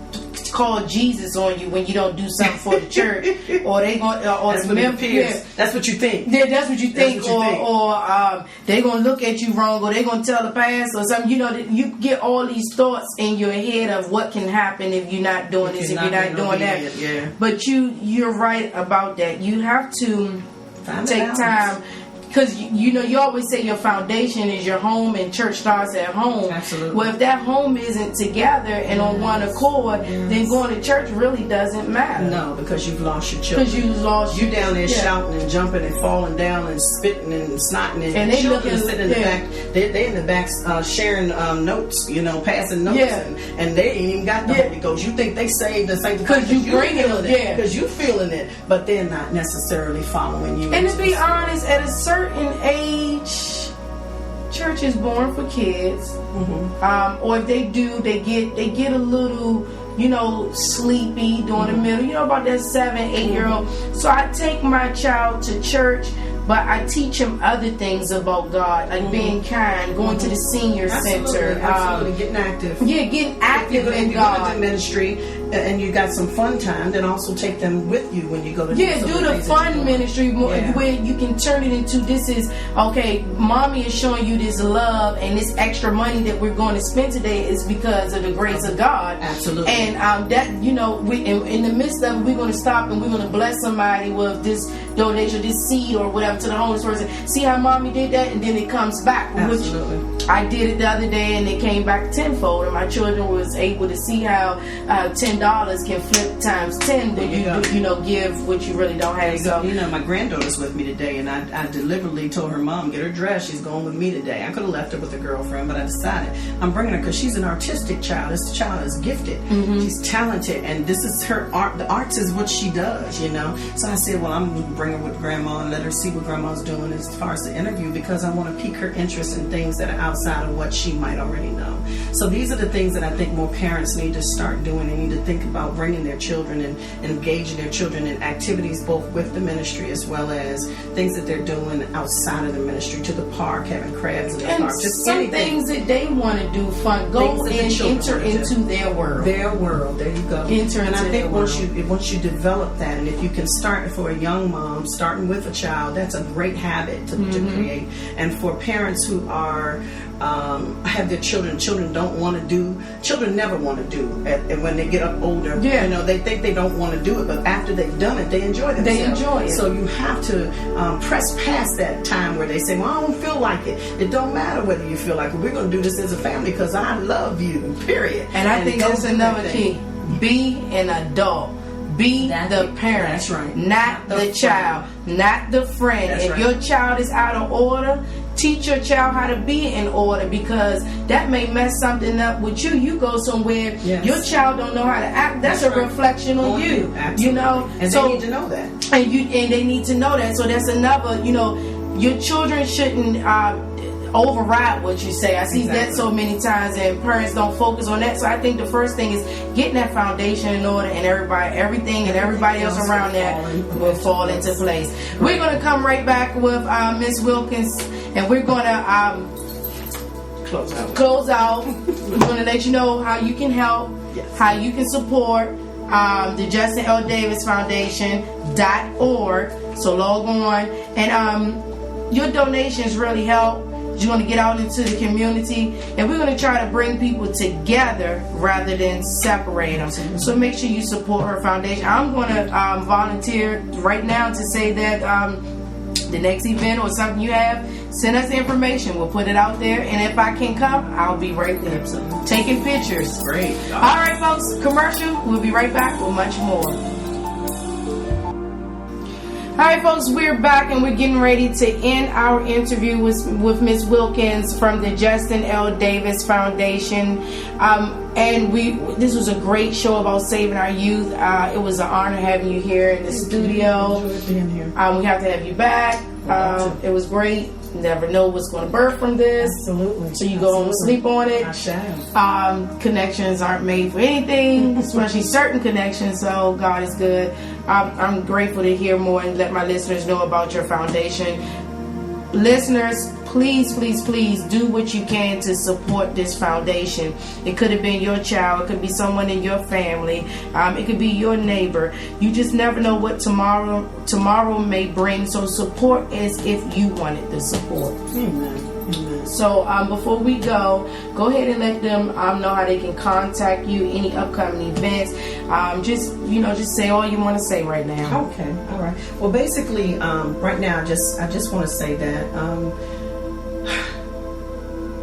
A: call Jesus on you when you don't do something for the church, or they gonna or
B: that's
A: the
B: members. That's what you think.
A: Yeah, that's what you think,
B: or
A: they gonna look at you wrong, or they gonna tell the pastor or something. You get all these thoughts in your head of what can happen if you're not doing this, if you're not doing that.
B: Yeah.
A: But you're right about that. You have to take time. Because you always say your foundation is your home, and church starts at home.
B: Absolutely.
A: Well, if that home isn't together and on one accord, then going to church really doesn't matter.
B: No, because you've lost your children.
A: Because you've lost.
B: You down there shouting and jumping and falling down and spitting and snotting, and
A: they
B: children
A: looking,
B: sitting in the back. They in the back sharing notes, passing notes, and they ain't even got the Holy Ghost. You think they saved and sanctified
A: because you bring it,
B: because you feeling it, but they're not necessarily following you.
A: And to be honest, at a certain age, church is born for kids. Or if they do, they get a little sleepy during the middle, about that 7-8-year-old. So I take my child to church, but I teach him other things about God, like being kind, going to the senior center,
B: absolutely, getting active.
A: Yeah, getting active in God.
B: If you go to ministry and you got some fun time, then also take them with you when you go to
A: do the fun ministry where you can turn it into, this is okay, mommy is showing you this love, and this extra money that we're going to spend today is because of the grace of God.
B: Absolutely.
A: And that we in the midst of it, we're going to stop and we're going to bless somebody with this donation, this seed or whatever, to the homeless person. See how mommy did that, and then it comes back.
B: Absolutely.
A: Which I did it the other day, and it came back tenfold, and my children was able to see how $10 can flip times 10 when you give what you really don't have. So
B: my granddaughter's with me today, and I deliberately told her mom, get her dressed, she's going with me today. I could have left her with a girlfriend, but I decided I'm bringing her because she's an artistic child. This child is gifted. She's talented, and this is her art. The arts is what she does, So I said, well, I'm going to bring her with grandma and let her see what grandma's doing as far as the interview, because I want to pique her interest in things that are outside of what she might already know. So these are the things that I think more parents need to start doing. They need to think about bringing their children and engaging their children in activities both with the ministry as well as things that they're doing outside of the ministry, to the park, having crabs in the park, just
A: some
B: anything.
A: Things that they want to do fun. Go and enter into their world.
B: Their world. There you go.
A: And
B: I think once you develop that, and if you can start for a young mom, starting with a child, that's a great habit to create. And for parents who are have their children don't want to do, children never want to do, and when they get up older, they think they don't want to do it, but after they've done it, they enjoy themselves.
A: They enjoy it.
B: So you have to press past that time where they say, well, I don't feel like it. It don't matter whether you feel like it. We're going to do this as a family because I love you, period.
A: And I think that's another key. Be an adult. Be the parent.
B: That's right.
A: Not the child. Not the friend.
B: That's
A: if your child is out of order, teach your child how to be in order, because that may mess something up with you. You go somewhere, your child don't know how to act. That's a reflection on you.
B: Absolutely. And
A: so
B: they need to know that.
A: And they need to know that. So that's another. Your children shouldn't override what you say. I see that so many times, and parents don't focus on that. So I think the first thing is getting that foundation in order, and everything and everybody else around that will fall into place. We're going to come right back with Miss Wilkins, and we're going to close out. We're going to let you know how you can help, how you can support the Justin L. Davis Foundation.org. So log on, and your donations really help. You're going to get out into the community, and we're going to try to bring people together rather than separate them. So make sure you support her foundation. I'm going to volunteer right now to say that the next event or something you have, send us the information. We'll put it out there, and if I can come, I'll be right there.
B: Absolutely.
A: Taking pictures.
B: Great.
A: All right, folks, commercial. We'll be right back with much more. Alright, folks, we're back, and we're getting ready to end our interview with Ms. Wilkins from the Justin L. Davis Foundation. And this was a great show about saving our youth. It was an honor having you here in the studio.
B: Enjoyed being here.
A: We have to have you back. It was great. Never know what's going to birth from this.
B: Absolutely.
A: So you go home and sleep on it.
B: I shall.
A: Connections aren't made for anything, especially certain connections. So God is good. I'm grateful to hear more and let my listeners know about your foundation. Listeners, please do what you can to support this foundation. It could have been your child. It could be someone in your family. It could be your neighbor. You just never know what tomorrow may bring. So support as if you wanted the support.
B: Amen.
A: So before we go ahead and let them know how they can contact you, any upcoming events. Just say all you want to say right now.
B: Okay, all right. Well, basically, right now, I just want to say that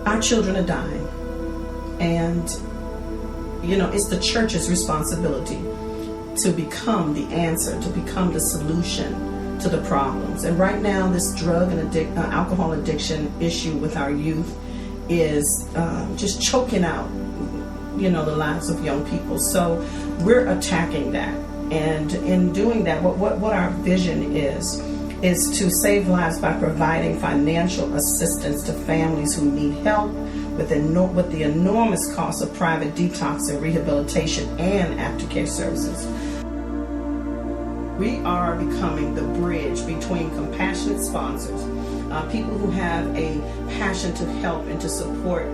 B: our children are dying, and it's the church's responsibility to become the answer, to become the solution to the problems. And right now, this drug and alcohol addiction issue with our youth is just choking out, the lives of young people. So we're attacking that, and in doing that, what our vision is to save lives by providing financial assistance to families who need help with the enormous cost of private detox and rehabilitation and aftercare services. We are becoming the bridge between compassionate sponsors, people who have a passion to help and to support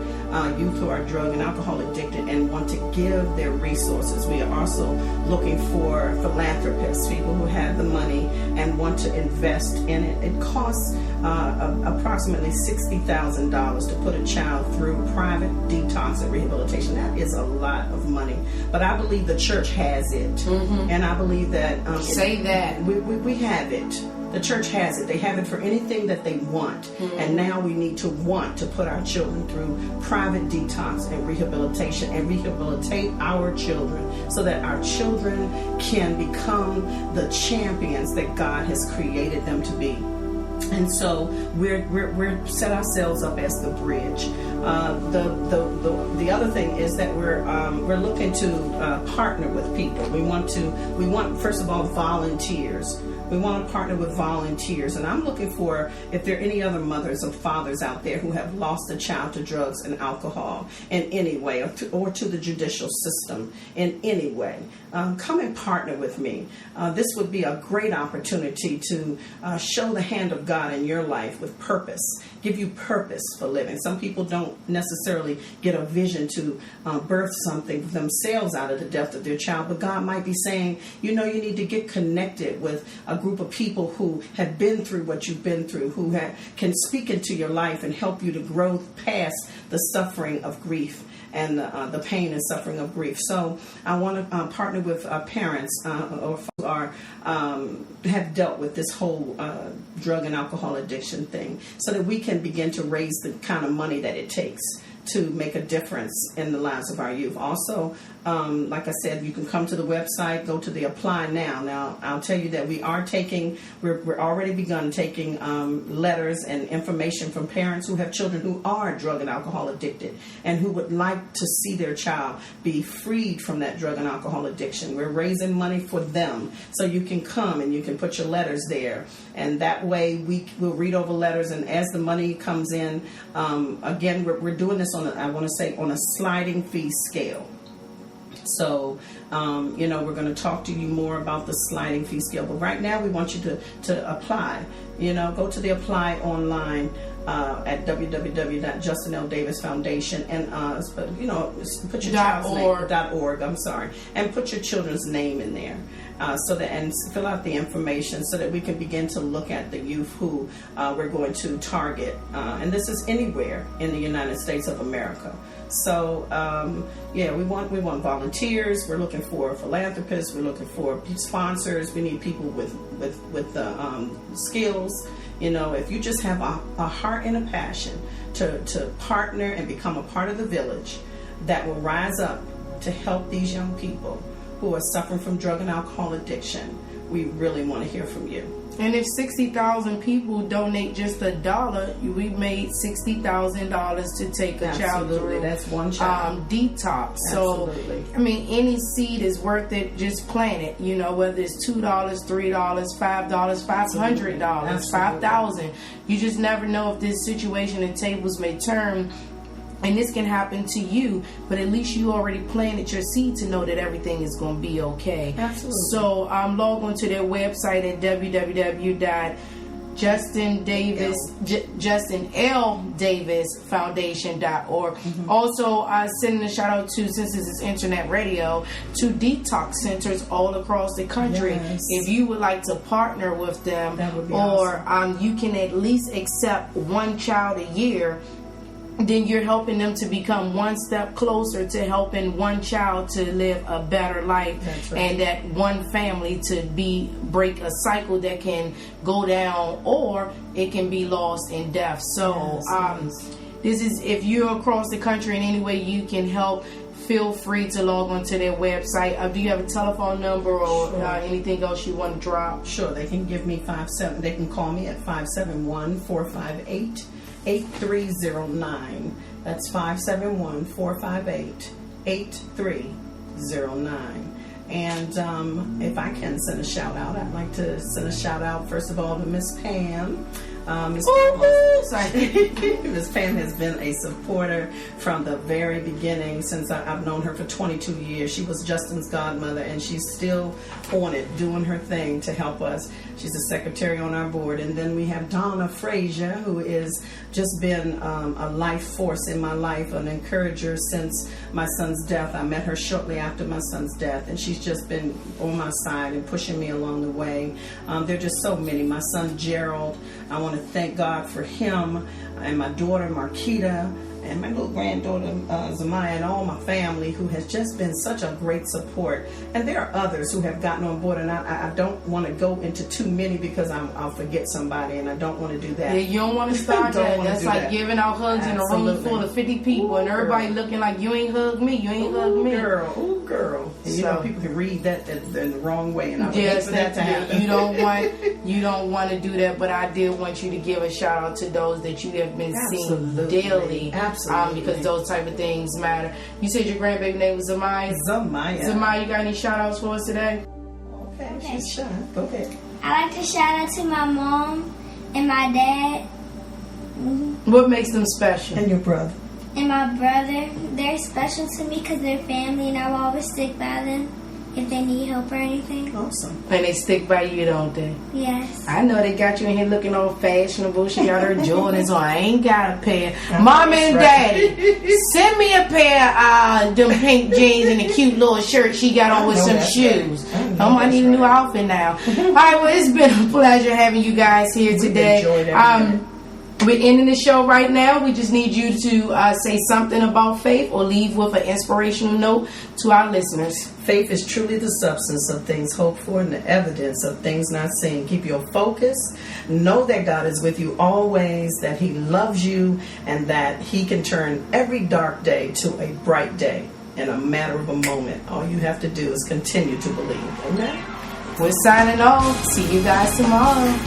B: youth who are drug and alcohol addicted and want to give their resources. We are also looking for philanthropists, people who have the money and want to invest in it. It costs approximately $60,000 to put a child through private detox and rehabilitation. That is a lot of money, but I believe the church has it, and I believe that we have it. The church has it. They have it for anything that they want. And now we need to want to put our children through private detox and rehabilitation and rehabilitate our children so that our children can become the champions that God has created them to be. And so we're set ourselves up as the bridge. The other thing is that we're looking to partner with people. We want first of all volunteers. We want to partner with volunteers, and I'm looking for if there are any other mothers or fathers out there who have lost a child to drugs and alcohol in any way, or to the judicial system in any way. Come and partner with me. This would be a great opportunity to show the hand of God in your life with purpose, give you purpose for living. Some people don't necessarily get a vision to birth something for themselves out of the death of their child, but God might be saying, you need to get connected with a group of people who have been through what you've been through, who can speak into your life and help you to grow past the suffering of grief and the pain and suffering of grief. So I want to partner with parents or who have dealt with this whole drug and alcohol addiction thing, so that we can begin to raise the kind of money that it takes to make a difference in the lives of our youth. Also, like I said, you can come to the website, go to the Apply Now. Now, I'll tell you that we're already begun taking letters and information from parents who have children who are drug and alcohol addicted and who would like to see their child be freed from that drug and alcohol addiction. We're raising money for them, so you can come and you can put your letters there, and that way we will read over letters, and as the money comes in, again, we're doing this on a sliding fee scale. So, we're going to talk to you more about the sliding fee scale. But right now, we want you to apply. Go to the Apply online at www.JustinLDavisFoundation and put your child's name.org. I'm sorry, and put your children's name in there. And fill out the information so that we can begin to look at the youth who we're going to target. And this is anywhere in the United States of America. So, we want volunteers. We're looking for philanthropists. We're looking for sponsors. We need people with skills. If you just have a heart and a passion to partner and become a part of the village that will rise up to help these young people who are suffering from drug and alcohol addiction. We really want to hear from you.
A: And if 60,000 people donate just $1, we made $60,000 to take a child through.
B: That's one child.
A: Detox.
B: Absolutely.
A: So, I mean, any seed is worth it. Just plant it. You know, whether it's $2, $3, $5, $500, $5,000. You just never know if this situation and tables may turn. And this can happen to you, but at least you already planted your seed to know that everything is going to be okay.
B: Absolutely.
A: So log on to their website at JustinLDavisFoundation.org. Also, sending a shout out to, since this is internet radio, to detox centers all across the country.
B: Yes.
A: If you would like to partner with them,
B: that would be
A: or
B: awesome.
A: You can at least accept one child a year, then you're helping them to become one step closer to helping one child to live a better life.
B: That's right.
A: And that one family to break a cycle that can go down, or it can be lost in death. So this is, if you're across the country in any way you can help, feel free to log on to their website. Do you have a telephone number or anything else you want to drop?
B: Sure, they can give me they can call me at 571-458-8309. That's 571-458-8309. And if I can send a shout out, I'd like to send a shout out first of all to Miss Pam. Miss Pam has been a supporter from the very beginning, since I've known her for 22 years. She was Justin's godmother, and she's still on it, doing her thing to help us. She's a secretary on our board. And then we have Donna Frazier, who is just been a life force in my life, an encourager since my son's death. I met her shortly after my son's death, and she's just been on my side and pushing me along the way. There are just so many. My son Gerald, I want to thank God for him, and my daughter Marquita, and my little granddaughter Zamaya, and all my family, who has just been such a great support. And there are others who have gotten on board, and I don't want to go into too many because I'll forget somebody, and I don't want to do that.
A: Yeah, you don't want to start that. That's like giving out hugs in a room full of 50 people, and everybody looking like, you ain't hugged me, you ain't hugged me.
B: Girl. And you know, people can read that in the wrong way, and I would hate for that to happen.
A: You don't want to do that, but I did want you to give a shout out to those that you have been seeing daily.
B: Absolutely.
A: Because those type of things matter. You said your grandbaby name was Zamaya? Zamaya, you got any shout outs for us today?
B: Okay, she's shy. Go ahead.
C: I like to shout out to my mom and my dad.
A: What makes them special?
B: And your brother.
C: And my brother. They're special to me because they're family, and I will always stick by them if they need help or anything.
B: Awesome.
A: And they stick by you, don't they?
C: Yes.
A: I know they got you in here looking all fashionable. She got her Jordans on. I ain't got a pair. Mama and Daddy, send me a pair of them pink jeans and a cute little shirt she got on with some shoes. I need a new outfit now. All right, well, it's been a pleasure having you guys here today. We're ending the show right now. We just need you to say something about faith or leave with an inspirational note to our listeners.
B: Faith is truly the substance of things hoped for and the evidence of things not seen. Keep your focus. Know that God is with you always, that He loves you, and that He can turn every dark day to a bright day in a matter of a moment. All you have to do is continue to believe. Amen?
A: We're signing off. See you guys tomorrow.